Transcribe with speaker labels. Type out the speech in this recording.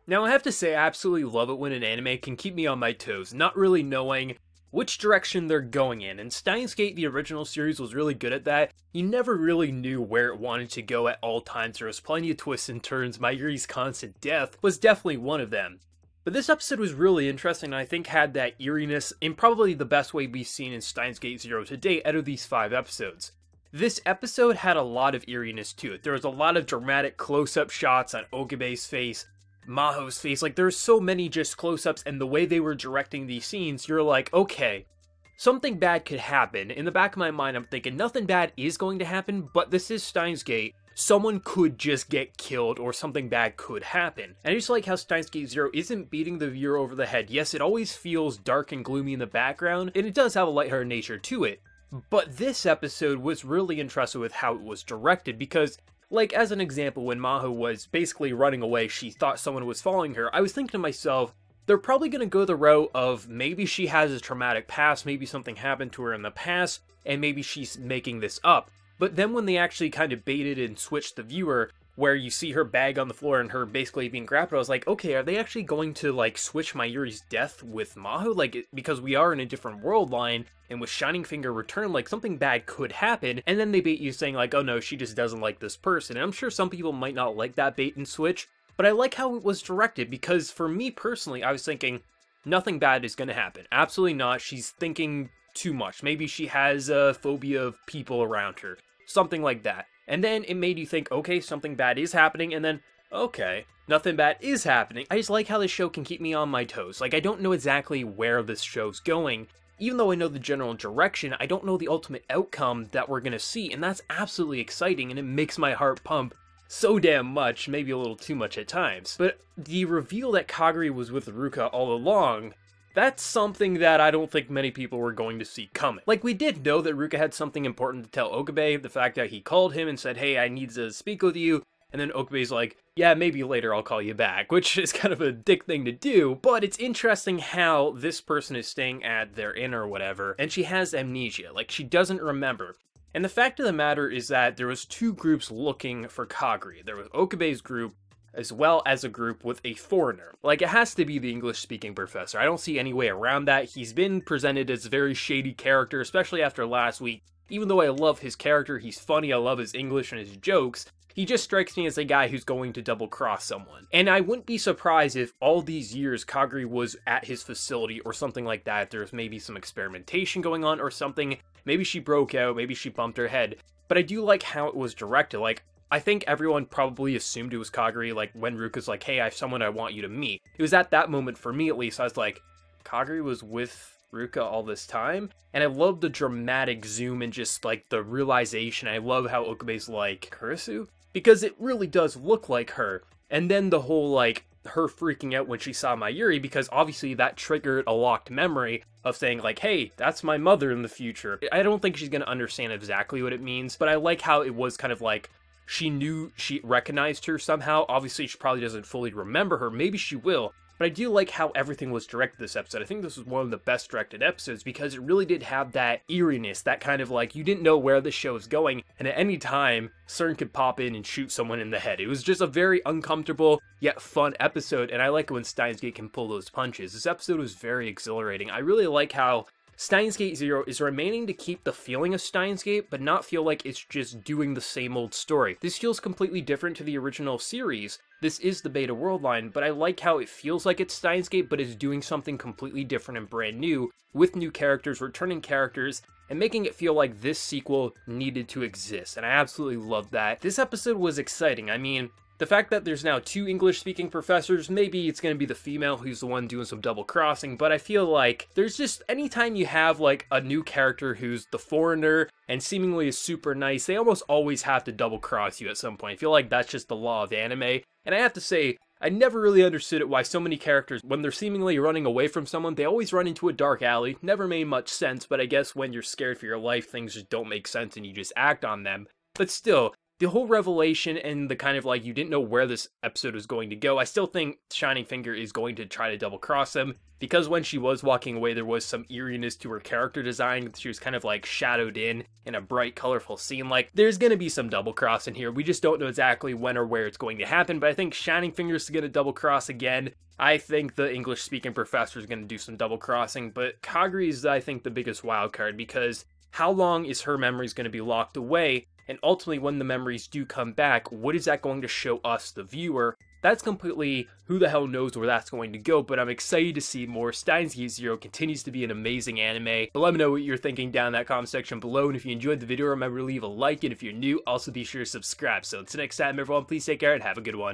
Speaker 1: Now I have to say I absolutely love it when an anime can keep me on my toes, not really knowing which direction they're going in, and Steins Gate, the original series, was really good at that. You never really knew where it wanted to go at all times. There was plenty of twists and turns. Mayuri's constant death was definitely one of them. But this episode was really interesting, and I think had that eeriness in probably the best way we've seen in Steins Gate Zero to date out of these 5 episodes. This episode had a lot of eeriness to it. There was a lot of dramatic close-up shots on Okabe's face, Maho's face. Like, there's so many just close-ups, and the way they were directing these scenes, you're like, okay, something bad could happen. In the back of my mind, I'm thinking nothing bad is going to happen, but this is Steins Gate. Someone could just get killed, or something bad could happen. And I just like how Steins Gate Zero isn't beating the viewer over the head. Yes, it always feels dark and gloomy in the background, and it does have a lighthearted nature to it. But this episode was really interesting with how it was directed, because, like, as an example, when Maho was basically running away, she thought someone was following her, I was thinking to myself, they're probably going to go the route of maybe she has a traumatic past, maybe something happened to her in the past, and maybe she's making this up. But then when they actually kind of baited and switched the viewer, where you see her bag on the floor and her basically being grabbed, I was like, okay, are they actually going to, like, switch Mayuri's death with Maho? Like, because we are in a different world line, and with Shining Finger return, like, something bad could happen, and then they bait you saying, like, oh no, she just doesn't like this person. And I'm sure some people might not like that bait and switch, but I like how it was directed, because for me personally, I was thinking, nothing bad is going to happen. Absolutely not. She's thinking too much. Maybe she has a phobia of people around her. Something like that. And then it made you think, okay, something bad is happening, and then, okay, nothing bad is happening. I just like how this show can keep me on my toes. Like, I don't know exactly where this show's going. Even though I know the general direction, I don't know the ultimate outcome that we're gonna see, and that's absolutely exciting, and it makes my heart pump so damn much, maybe a little too much at times. But the reveal that Kaguri was with Ruka all along, that's something that I don't think many people were going to see coming. Like, we did know that Ruka had something important to tell Okabe, the fact that he called him and said, hey, I need to speak with you, and then Okabe's like, yeah, maybe later I'll call you back, which is kind of a dick thing to do, but it's interesting how this person is staying at their inn or whatever, and she has amnesia, like, she doesn't remember. And the fact of the matter is that there was 2 groups looking for Kaguri. There was Okabe's group, as well as a group with a foreigner. Like, it has to be the English-speaking professor. I don't see any way around that. He's been presented as a very shady character, especially after last week. Even though I love his character, he's funny, I love his English and his jokes, he just strikes me as a guy who's going to double-cross someone. And I wouldn't be surprised if all these years Kaguri was at his facility or something like that. There's maybe some experimentation going on or something. Maybe she broke out, maybe she bumped her head. But I do like how it was directed. Like, I think everyone probably assumed it was Kaguri, like, when Ruka's like, hey, I have someone I want you to meet. It was at that moment, for me at least, I was like, Kaguri was with Ruka all this time? And I love the dramatic zoom and just, like, the realization. I love how Okabe's like, Kurisu? Because it really does look like her. And then the whole, like, her freaking out when she saw Mayuri, because obviously that triggered a locked memory of saying, like, hey, that's my mother in the future. I don't think she's gonna understand exactly what it means, but I like how it was kind of like, she knew, she recognized her somehow. Obviously, she probably doesn't fully remember her. Maybe she will. But I do like how everything was directed this episode. I think this was one of the best directed episodes because it really did have that eeriness, that kind of like, you didn't know where the show is going, and at any time, CERN could pop in and shoot someone in the head. It was just a very uncomfortable, yet fun episode, and I like it when Steins Gate can pull those punches. This episode was very exhilarating. I really like how Steins Gate Zero is remaining to keep the feeling of Steins Gate, but not feel like it's just doing the same old story. This feels completely different to the original series. This is the beta world line, but I like how it feels like it's Steins Gate, but is doing something completely different and brand new, with new characters, returning characters, and making it feel like this sequel needed to exist, and I absolutely love that. This episode was exciting. I mean, the fact that there's now 2 English-speaking professors, maybe it's gonna be the female who's the one doing some double-crossing, but I feel like there's just, anytime you have, like, a new character who's the foreigner and seemingly is super nice, they almost always have to double-cross you at some point. I feel like that's just the law of anime, and I have to say, I never really understood it why so many characters, when they're seemingly running away from someone, they always run into a dark alley. Never made much sense, but I guess when you're scared for your life, things just don't make sense and you just act on them. But still, the whole revelation and the kind of like, you didn't know where this episode was going to go. I still think Shining Finger is going to try to double cross him, because when she was walking away, there was some eeriness to her character design. She was kind of like shadowed in a bright, colorful scene. Like, there's going to be some double cross in here. We just don't know exactly when or where it's going to happen, but I think Shining Finger is going to double cross again. I think the English-speaking professor is going to do some double crossing, but Kagri is, I think, the biggest wild card, because how long is her memories going to be locked away? And ultimately, when the memories do come back, what is that going to show us, the viewer? That's completely, who the hell knows where that's going to go, but I'm excited to see more. Steins Gate Zero continues to be an amazing anime, but let me know what you're thinking down in that comment section below, and if you enjoyed the video, remember to leave a like, and if you're new, also be sure to subscribe. So until next time, everyone, please take care and have a good one.